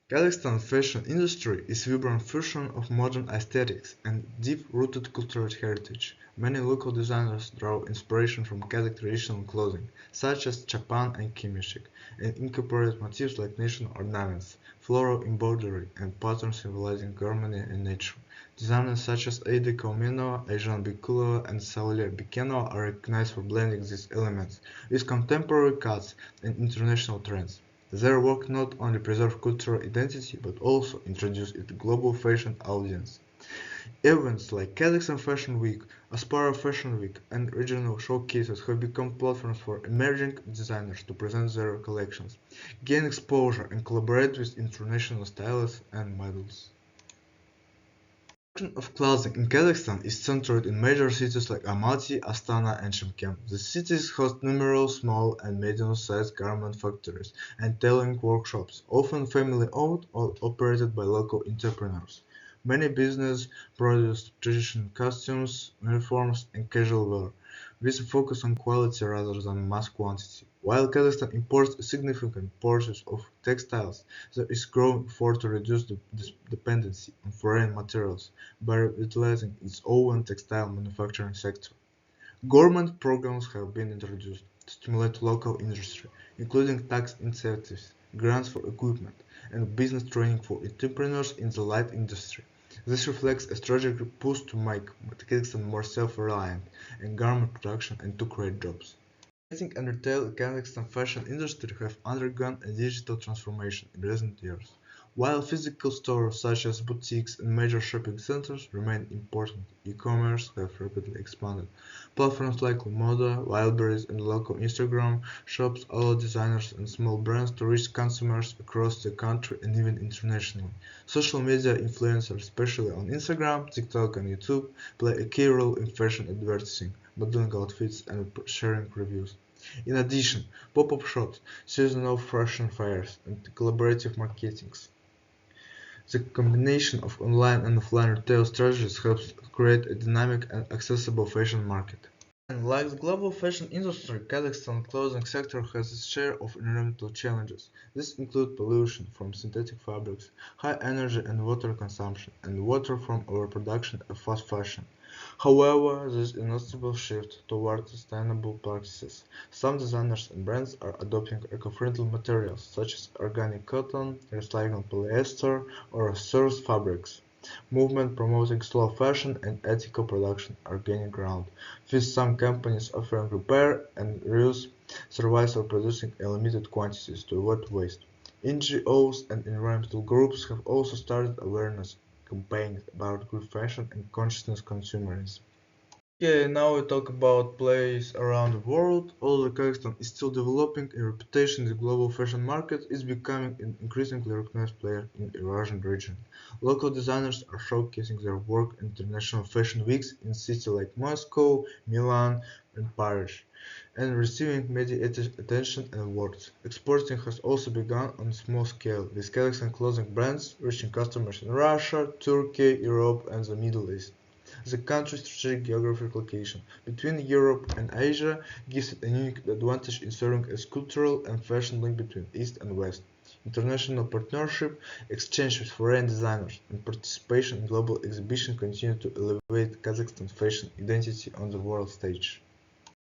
Kazakhstan's fashion industry is a vibrant fusion of modern aesthetics and deep-rooted cultural heritage. Many local designers draw inspiration from Kazakh traditional clothing, such as chapan and kimishik, and incorporate motifs like national ornaments, floral embroidery, and patterns symbolizing harmony and nature. Designers such as Aida Kaumenova, Ayjan Bikulova, and Saulia Bikenova are recognized for blending these elements with contemporary cuts and international trends. Their work not only preserves cultural identity but also introduces it to global fashion audience. Events like Kazakhstan Fashion Week, Aspara Fashion Week, and regional showcases have become platforms for emerging designers to present their collections, gain exposure, and collaborate with international stylists and models. Production of clothing in Kazakhstan is centered in major cities like Almaty, Astana, and Shymkent. The cities host numerous small and medium-sized garment factories and tailoring workshops, often family-owned or operated by local entrepreneurs. Many businesses produce traditional costumes, uniforms, and casual wear, with a focus on quality rather than mass quantity. While Kazakhstan imports significant portions of textiles, there is growing effort to reduce the dependency on foreign materials by utilizing its own textile manufacturing sector. Government programs have been introduced to stimulate local industry, including tax incentives, grants for equipment, and business training for entrepreneurs in the light industry. This reflects a strategic push to make Kazakhstan more self-reliant in garment production and to create jobs. Marketing and retail in Kazakhstan fashion industry have undergone a digital transformation in recent years. While physical stores such as boutiques and major shopping centers remain important, e-commerce has rapidly expanded. Platforms like Moda, Wildberries, and local Instagram shops allow designers and small brands to reach consumers across the country and even internationally. Social media influencers, especially on Instagram, TikTok, and YouTube, play a key role in fashion advertising, modeling outfits, and sharing reviews. In addition, pop-up shops, seasonal fashion fairs, and collaborative marketing. The combination of online and offline retail strategies helps create a dynamic and accessible fashion market. And like the global fashion industry, Kazakhstan's clothing sector has its share of environmental challenges. These include pollution from synthetic fabrics, high energy and water consumption, and water from overproduction of fast fashion. However, there is a noticeable shift toward sustainable practices. Some designers and brands are adopting eco-friendly materials such as organic cotton, recycled polyester, or sourced fabrics. Movement promoting slow fashion and ethical production are gaining ground, with some companies offering repair and reuse services or producing in limited quantities to avoid waste. NGOs and environmental groups have also started awareness campaigns about good fashion and conscious consumerism. Okay, now we talk about plays around the world. Although Kazakhstan is still developing a reputation in the global fashion market, it's becoming an increasingly recognized player in the Eurasian region. Local designers are showcasing their work at international fashion weeks in cities like Moscow, Milan, and Paris, and receiving media attention and awards. Exporting has also begun on a small scale, with Kazakhstan clothing brands reaching customers in Russia, Turkey, Europe, and the Middle East. The country's strategic geographic location between Europe and Asia gives it a unique advantage in serving as cultural and fashion link between East and West. International partnership, exchange with foreign designers, and participation in global exhibitions continue to elevate Kazakhstan's fashion identity on the world stage.